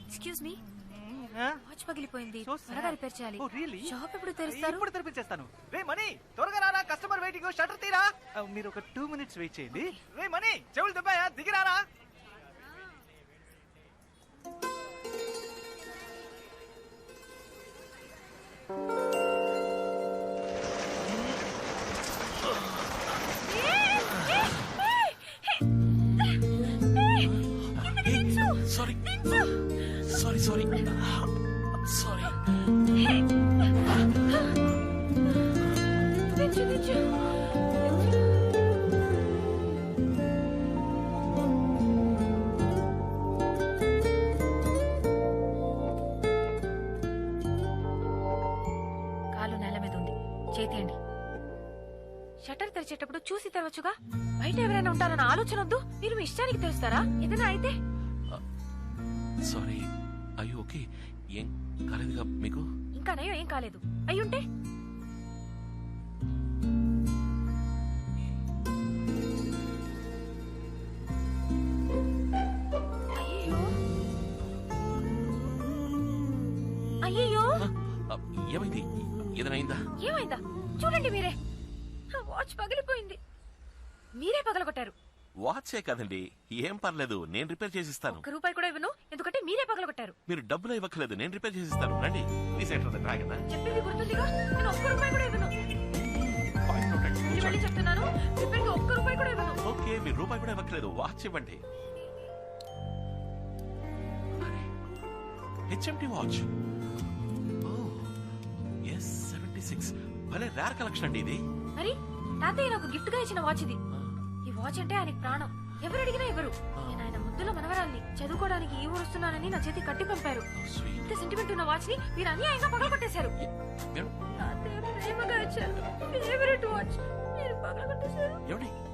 Excuse me, watch పగిలిపోయింది, త్వరగా repair చేయాలి. షాప్ ఎప్పుడు తెరుస్తారు? ఇప్పుడు తెరిపించేస్తాను. రే మనీ, త్వరగా రారా, కస్టమర్ వెయిటింగ్, షట్టర్ తీరా. మీరు ఒక 2 minutes వెయిట్ చేయండి. రే మనీ, చెవులు దెబ్బయా, దిగిరారా. Sorry. కాలు నేల మీద ఉంది, చేతియండి. షట్టర్ తెరిచేటప్పుడు చూసి తెరవచ్చుగా. బయట ఎవరైనా ఉంటారన్న ఆలోచన వద్దు. మీరు మీ ఇష్టానికి తెరుస్తారా? ఏదైనా అయితే? సారీ. అయ్యో ఓకే, ఏం కాలేదుగా మీకు? ఇంకా నయ్యో ఏం కాలేదు. అయ్యుంటే అయ్యో ఏమైంది? ఏదైనా ఏమైందా? చూడండి మీరే, వాచ్ పగిలిపోయింది. మీరే పగలగొట్టారు. వాచే కదండి, ఏం పర్లేదు, నేను రిపేర్ చేసిస్తాను. ₹1 కూడా ఇవ్వను, ఎందుకంటే మీరే పగలగొట్టారు. మీరు డబ్బులు ఇవ్వట్లేదు, నేను రిపేర్ చేసిస్తాను. రండి, ప్లీజ్ ఎంటర్ ద డ్రాగన్. చెప్పింది గుర్తుందిగా, నేను ₹1 కూడా ఇవ్వను. మళ్ళీ చెప్తున్నాను, రిపేర్కి ₹1 కూడా ఇవ్వను. ఓకే, మీరు రూపాయి కూడా ఇవ్వట్లేదు, వాచ్ ఇవ్వండి. హెచ్ఎంటి వాచ్, S76, భలే రేర్ కలెక్షన్ అండి ఇది. మరి తాతయ్య నాకు గిఫ్ట్ గా ఇచ్చిన వాచ్ ఇది. ఈ వాచ్ అంటే ఆయనకి ప్రాణం, ఎవరు అడిగినా ఇవ్వరు. నేను ఆయన ముద్దుల మనవరాల్ని, చదువుకోవడానికి ఈ ఊరు వస్తున్నానని నా చేతి కట్టి పంపారు. ఇంత సెంటిమెంట్ ఉన్న వాచ్ ని మీరు అన్యాయంగా పగలగొట్టేశారు.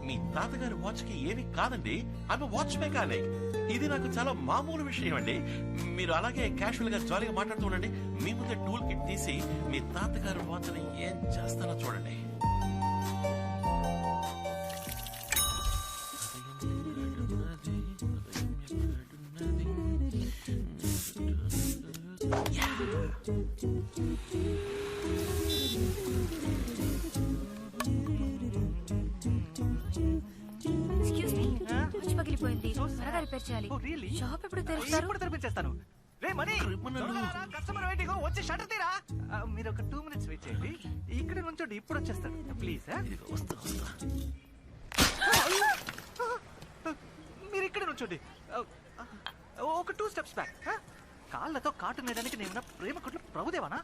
మీ తాతగారి వాచ్ కి ఏమి కాదండి, ఆమె వాచ్ మెకానిక్. ఇది నాకు చాలా మామూలు విషయం అండి. మీరు అలాగే క్యాషువల్ గా జాలీగా మాట్లాడుతూ ఉండండి. మీ ముందే టూల్ కిట్ తీసి మీ తాతగారి వాచ్ ని ఏం చేస్తానో చూడండి. ఎక్స్క్యూజ్ మీ, వాచ్ పగిలిపోయింది, త్వరగా రిపేర్ చేయాలి. షాప్ ఎప్పుడు తెరుస్తారు? ఇప్పుడు తెరిపించేస్తాను. రే మనీ, కస్టమర్ వెయిటింగ్, వచ్చి షట్టర్ తీరా. మీరు ఒక 2 minutes వెయిట్ చేయండి. ఇక్కడ నుంచోండి, ఇప్పుడు వచ్చేస్తాను. ప్లీజ్. మీరు ఇక్కడ నుంచోండి, ఒక 2 steps బ్యాక్. కాళ్ళతో కాటు నేయడానికి నేను ప్రేమ కొట్లు ప్రభుదేవానా?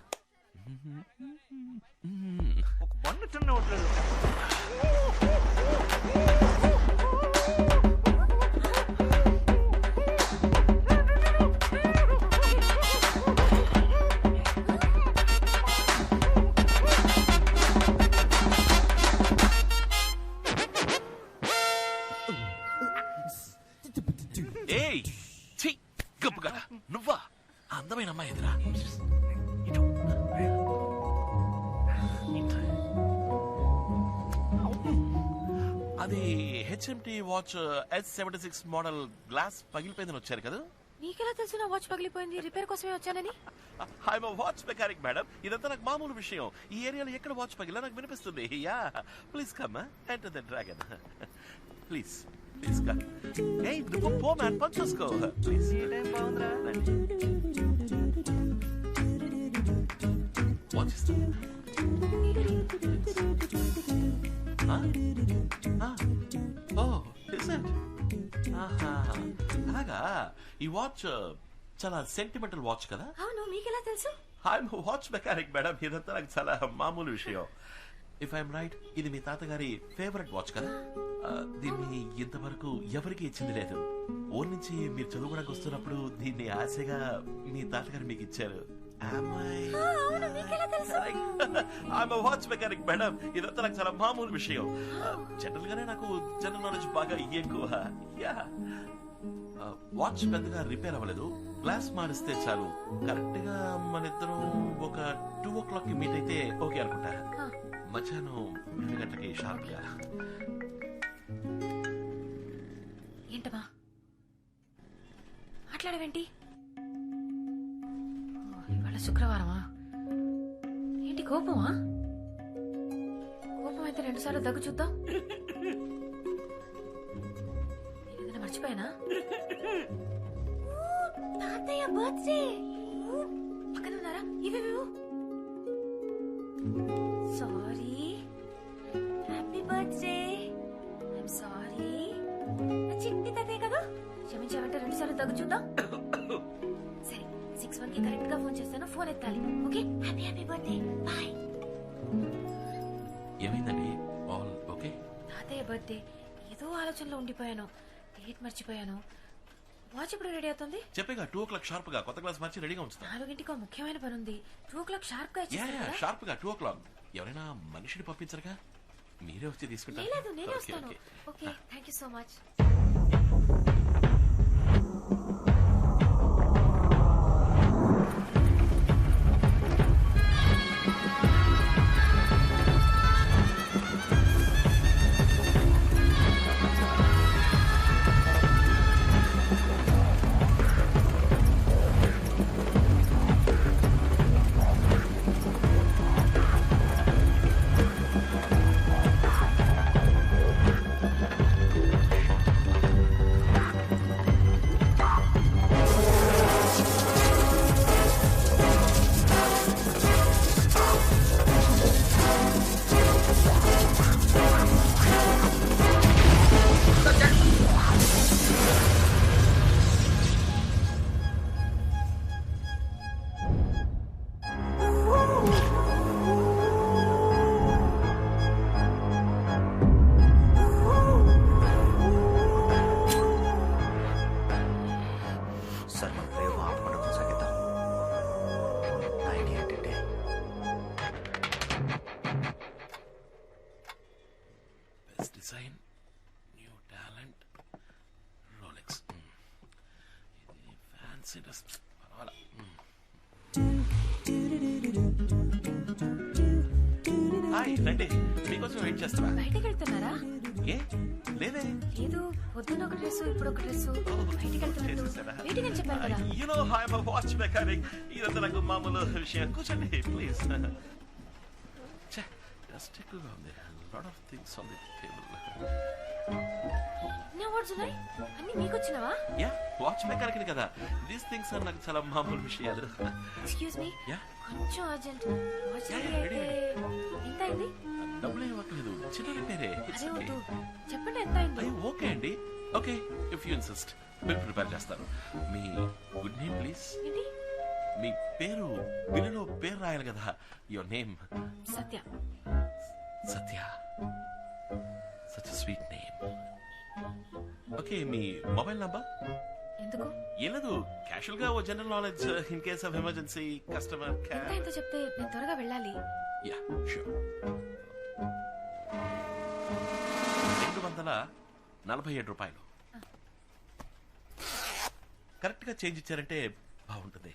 ఒక బన్ను చిన్న ఓట్లేదు. ఏయ్ ఛీ, గప్పుగా నువ్వా? అందమైన అమ్మాయి ఎదురా. అది HMT watch S76 model, glass పగిలిపోయిందని వచ్చారు కదా. నీకెలా తెలుసు నా వాచ్ పగిలిపోయింది? రిపేర్ కోసమే వచ్చానని. ఐఎమ్ వాచ్ మెకానిక్ మేడం, ఇదంతా నాకు మామూలు విషయం. ఈ ఏరియాలో ఎక్కడ వాచ్ పగిలా నాకు వినిపిస్తుంది. Yeah, please come enter the dragon. Please please come. ఏయ్ నువ్వు పో మ్యాన్, పని చూసుకో ప్లీజ్. వాచ్ ఇస్తాను. అలాగా, ఈ వాచ్ చాలా సెంటిమెంటల్ వాచ్ కదా. అవును, మీకెలా తెలుసు? ఐఎమ్ వాచ్ మెకానిక్ మేడం, ఇదంతా నాకు చాలా మామూలు విషయం. ఇఫ్ ఐఎమ్ రైట్, ఇది మీ తాతగారి ఫేవరెట్ వాచ్ కదా. దీన్ని ఇంతవరకు ఎవరికి ఇచ్చింది లేదు. ఊరి నుంచి మీరు చదువుకోవడానికి వస్తున్నప్పుడు దీన్ని ఆశగా మీ తాతగారు మీకు ఇచ్చారు. వాచ్ మెకానిక్ మేడం, ఇదంతా నాకు చాలా మామూలు విషయం. జనరల్ గానే నాకు జనరల్ నాలెడ్జ్ బాగా ఎక్కువ. వాచ్ పెద్దగా రిపేర్ అవ్వలేదు, గ్లాస్ మారిస్తే చాలు. కరెక్ట్ గా మన ఇద్దరం ఒక 2 o'clock కి మీట్ అయితే ఓకే అనుకుంటా. మధ్యాహ్నం 2 గంటలకి షార్ప్ గా. ఏంటమ్మా మాట్లాడవేంటి? ఇవాళ శుక్రవారమా? ఏంటి కోపమా? కోపం అయితే 2 సార్లు దగ్గు చూద్దాం. ఏదైనా మర్చిపోయానా? తాతయ్య బర్త్డే పక్కన ఉన్నారా? ఇవేవేవో. Sorry, happy birthday. I'm sorry. చిట్టి తాతయ్య కదా, క్షమించామంటే 2 సార్లు దగ్గు చూద్దాం. సరే, 6-1 కి కరెక్ట్ గా ఫోన్ చేస్తాను. ఫోన్ ఎత్తాలి. Okay, happy happy birthday, bye. ఏమైందండి? All okay? తాతయ్య బర్త్డే, ఏదో ఆలోచనలో ఉండిపోయాను. డేట్ మర్చిపోయాను. వాచ్ ఎప్పుడు రెడీ అవుతుంది? చెప్పేగా 2 o'clock షార్ప్ గా కొత్త క్లాస్ మార్చి రెడీగా ఉంచుతా. 4 ముఖ్యమైన పని ఉంది. 2 o'clock షార్ప్ గా షార్ప్ గా 2 o'clock. ఎవరైనా మనిషిని పంపించరుగా, మీరే వచ్చి తీసుకుంటారు. లేదు, నేనే వస్తాను. Okay, thank you so much. Sir మన ప్రయోగం ఆపకుండా కొనసాగిద్దాం. నా ఐడియా ఏంటంటే best design, new talent, Rolex. ఇది ఫ్యాన్సీ డ్రెస్ పర్వాలా. హాయ్ రండి, మీకోసం వెయిట్ చేస్తారా? బయటకు వెళ్తున్నారా? ఏ లేదే. లేదు, పొద్దున ఒక డ్రెస్, ఇప్పుడు ఒక డ్రెస్. బయటకు వెళ్తున్నట్టు వెయిటింగ్ అని చెప్పారు కదా. You know, I'm a watch mechanic. ఇదంతా నాకు మామూలు విషయం. కూర్చోండి ప్లీజ్. జస్ట్ ఎక్కువగా ఉంది. Lot of things on the table. ఎన్ని అవార్డ్స్ ఉన్నాయి? అన్ని మీకు వచ్చినవా? యా, వాచ్ మెకానిక్ కదా. దీస్ థింగ్స్ ఆర్ నాకు చాలా మామూలు విషయాలు. ఎక్స్క్యూజ్ మీ, యా, కొంచెం అర్జెంట్. వాచ్ Yeah, అయితే ready. ఎంత అయింది? డబ్బులు ఇవ్వట్లేదు, చిన్న రిపేరే. అదే వద్దు, చెప్పండి ఎంత అయింది? అయ్యో ఓకే అండి. Okay, if you insist bill prepare చేస్తాను. మీ గుడ్ నేమ్ ప్లీజ్. ఏంటి? మీ పేరు బిల్లులో పేరు రాయాలి కదా. Your name? Satya. Satya, such sweet name. Okay, మీ మొబైల్ నంబర్? ఎందుకు? ఏం లేదు, క్యాషువల్ గా ఓ general knowledge in case of emergency customer ఎంత ఎంత చెప్తే నేను త్వరగా వెళ్ళాలి. Yeah sure. 247 రూపాయలు. కరెక్ట్ గా చేంజ్ ఇచ్చారంటే బాగుంటుంది.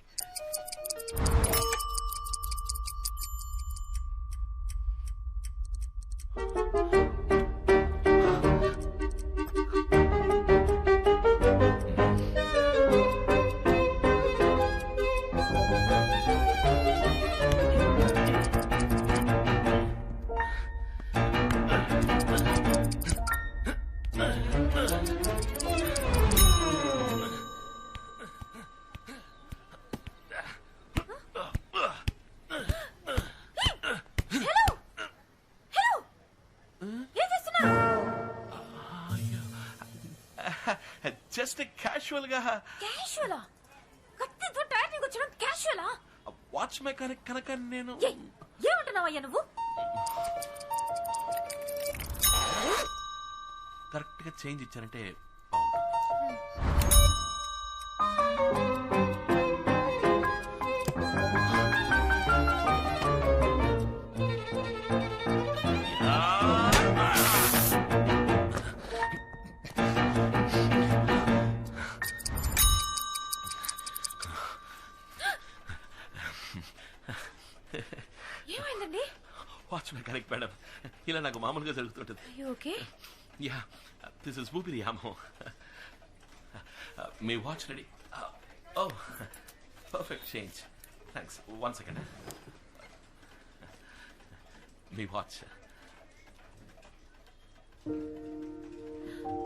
జస్ట్ క్యాషువల్ గా. క్యాషువలా? కత్తితో టైటింగ్ వచ్చడం క్యాషువలా? వాచ్ మెకానిక్ కనుక నేను. ఏమంటున్నావయ్యా నువ్వు? కరెక్ట్ గా చేంజ్ ఇచ్చారంటే బాగుంటుంది. ఏమైందండి? వాచ్ మెకానిక్ మేడం, ఇలా నాకు మామూలుగా జరుగుతుంటది. ఓకే. యా, దిస్ ఇస్ ఊపిరి యామో. మీ వాచ్ రెడీ. ఓ పర్ఫెక్ట్ చేంజ్. థ్యాంక్స్. 1 సెకండ్. మీ వాచ్.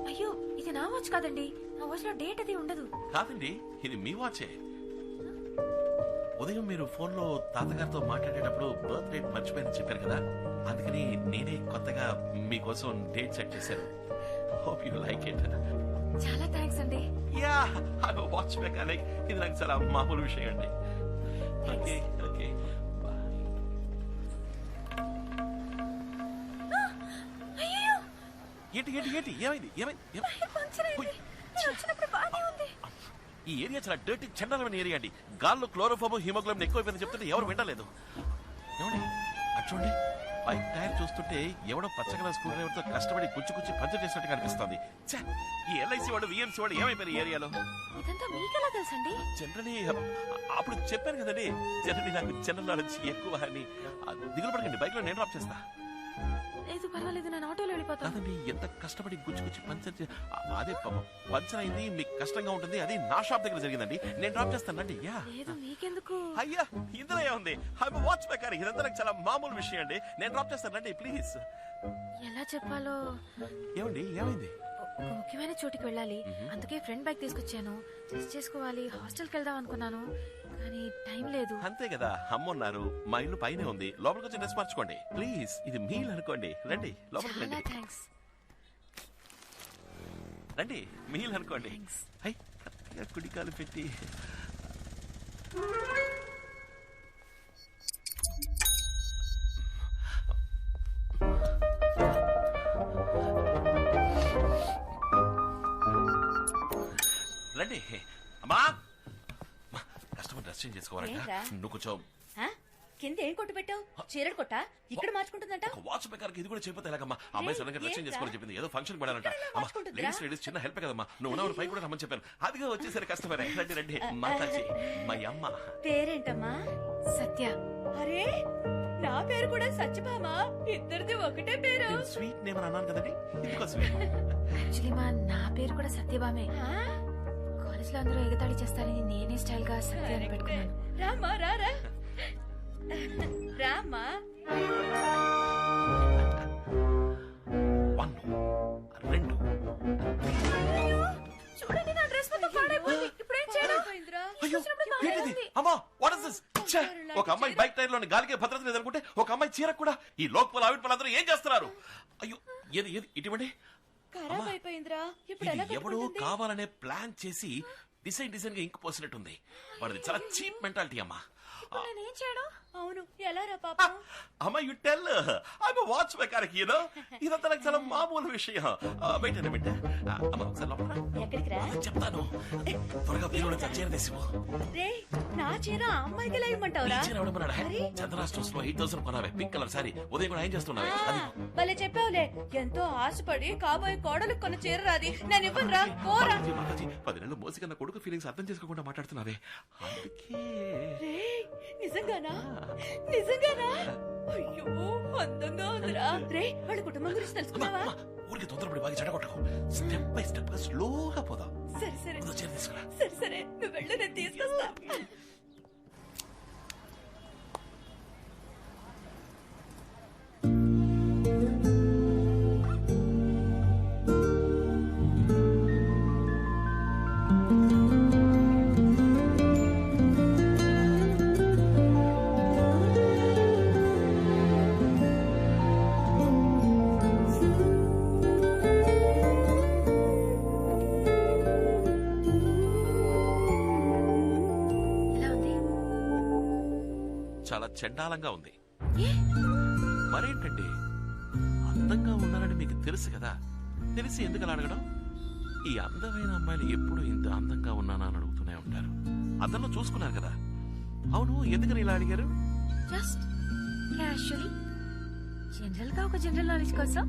అయ్యో ఇది నా వాచ్ కాదండి. నా వాచ్ లో డేట్ అది ఉండదు. కాదండి, ఇది మీ వాచే. ఉదయం మీరు ఫోన్ లో తాతగారితో మాట్లాడేటప్పుడు బర్త్ డేట్ మర్చిపోయిందని చెప్పారు కదా, అందుకని నేనే కొత్తగా మీకోసం డేట్ సెట్ చేశాను. Hope you like it. చాలా థ్యాంక్స్ అండి. Yeah, I watch mechanic. ఇది నాకు చాలా మామూలు విషయం అండి. Okay okay bye. అయ్యో ఏంటి ఏంటి ఏంటి ఏమైంది ఏమైంది? పంచర్ అయింది. నేను వచ్చినప్పుడు బాగానే ఉంది. ఈ ఏరియా చాలా డర్టీ చండాలమైన ఏరియా అండి. గాల్లో క్లోరోఫామ్ హిమోగ్లోబిన్ ఎక్కువైపోయిందని చెప్తుంటే ఎవరు వినలేదు. ఏమండి అటు చూడండి, బైక్ టైర్ చూస్తుంటే ఎవడో పచ్చగల స్కూల్ డ్రైవర్ తో కష్టపడి గుచ్చి పంచర్ చేసినట్టు కనిపిస్తుంది. ఈ ఎల్ఐసి వాడు విఎంసీ వాడు ఏమైపోయారు ఈ ఏరియాలో? ఇదంతా మీకెలా తెలుసండి? జనరలీ అప్పుడు చెప్పాను కదండి, జనరలీ నాకు జనరల్ నాలెడ్జ్ ఎక్కువ అని. దిగులు పడకండి, బైక్ లో నేను డ్రాప్ చేస్తా. లేదు పర్వాలేదు, నేను ఆటోలో వెళ్ళిపోతాను. కాదండి, ఎంత కష్టపడి గుచ్చి పంచర్ అదే పంచర్ అయింది, మీకు కష్టంగా ఉంటుంది. అది నా షాప్ దగ్గర జరిగిందండి, నేను డ్రాప్ చేస్తానండి. యా లేదు మీకెందుకు? అయ్యా ఇందులో ఏముంది, వాచ్ మెకానిక్, ఇదంతా నాకు చాలా మామూలు విషయం అండి. నేను డ్రాప్ చేస్తానండి ప్లీజ్. ఎలా చెప్పాలో. ఏమండి ఏమైంది? ఒక ముఖ్యమైన చోటుకి వెళ్ళాలి, అందుకే ఫ్రెండ్ బైక్ తీసుకొచ్చాను. టెస్ట్ చేసుకోవాలి, హాస్టల్కి వెళ్దాం అనుకున్నాను కానీ టైం లేదు. అంతే కదా, అమ్మున్నారు, మా ఇల్లు పైనే ఉంది, లోపలికి వచ్చి డ్రెస్ మార్చుకోండి ప్లీజ్. ఇది మీల్ అనుకోండి, రండి లోపలికి రండి. థ్యాంక్స్. రండి మీల్ అనుకోండి. హై కరెక్ట్గా కుడికాలు పెట్టి. రండి అమ్మా. కస్టమర్ డ్రెస్ చేంజ్ చేసుకోవాలంట. నువ్వు కొంచెం కింద ఏం కొట్టు పెట్టావు? చీరడు కొట్ట ఇక్కడ మార్చుకుంటుందంట. వాచ్ మెకానిక్ ఇది కూడా చెప్పితే ఎలాగమ్మా? అమ్మాయి సడన్గా డ్రెస్ చేంజ్ చేసుకోవాలని చెప్పింది, ఏదో ఫంక్షన్ పడాలంట. లేడీస్ చిన్న హెల్ప్ కదమ్మా, నువ్వు ఉన్న పై కూడా రమ్మని చెప్పాను. అదిగా వచ్చేసరి కస్టమర్. రండి రండి మాతాజీ, మా అమ్మ పేరేంటమ్మా? సత్య. అరే నా పేరు కూడా సత్యభామ, ఇద్దరిది ఒకటే పేరు. స్వీట్ నేమ్ అన్నాను కదండి, ఇందుకో స్వీట్. యాక్చువల్లీ నా పేరు కూడా సత్యభామే. కాలేజ్ లో అందరూ ఎగతాళి చేస్తారని నేనే స్టైల్ గా సత్య అని పెట్టుకున్నాను. రామ్మా రారా రామ్మా. 1 2 చూడండి నా డ్రెస్ మొత్తం పాడైపోయింది. ఇప్పుడు ఏం చేయాలి? అయ్యో ఏంటిది అమ్మా? What is this? ఒక అమ్మాయి బైక్ టైర్ లోని గాలికే భద్రత లేదనుకుంటే ఒక అమ్మాయి చీర కూడా ఈ లోకల్ ఆవిడ పనులందరూ ఏం చేస్తున్నారు? అయ్యో ఏది ఏది ఇటువంటి ఖరాబ్ అయిపోయిందిరా. ఇప్పుడు ఎలా ఎవడో కట్టుకుంటుంది? కావాలనే ప్లాన్ చేసి డిజైన్ గా ఇంక్ పోసినట్టుంది. వాడిది చాలా చీప్ మెంటాలిటీ అమ్మా. నేనేం చేయడం? అవును ఎలా రా పాపం? అమ్మా you tell I'm watch mechanic you know. ఇదంతా నాకు చాలా మామూలు విషయం. వెయిట్ అన్న బిడ్డ. అమ్మా ఒకసారి లోపల ఎక్కడికి రా చెప్తాను. త్వరగా బీరులో చీర తీసిపో. రే నా చీర ఆ అమ్మాయికి ఎలా ఇవ్వమంటావురా? చీర ఎవడమన్నాడా? చంద్రా స్టోర్స్ లో 8000 కొనావే, పింక్ కలర్ సారీ. ఉదయం కూడా ఏం చేస్తున్నావే? అది భలే చెప్పావులే. ఎంతో ఆశపడి కాబోయే కోడలు కొన్న చీర రాది, నేను ఇవ్వనురా. పోరా. 10 నెలలు మోసి కన్నా కొడుకు ఫీలింగ్స్ అర్థం చేసుకోకుండా మాట్లాడుతున్నావే, అందుకే. నిజంగానా? నిజంగానా? అయ్యో అందంగా ఉందిరా. రే వాళ్ళ కుటుంబం గురించి తెలుసుకున్నావా? ఊరికి తొందరపడి బాగా చెడగొట్టకు. స్టెప్ బై స్టెప్ గా స్లోగా పోదాం. సరే సరే చీర తీసుకురా. సరే సరే నువ్వు వెళ్ళు, నేను తీసుకొస్తా. చాలా చండాలంగా ఉంది. మరేంటండి, అందంగా ఉన్నానని మీకు తెలుసు కదా, తెలిసి ఎందుకు అలా అడగడం? ఈ అందమైన అమ్మాయిలు ఎప్పుడు ఇంత అందంగా ఉన్నానా అని అడుగుతూనే ఉంటారు. అద్దంలో చూసుకున్నారు కదా. అవును, ఎందుకని ఇలా అడిగారు? జస్ట్ క్యాషువల్లీ, జనరల్ గా ఒక జనరల్ నాలెడ్జ్ కోసం.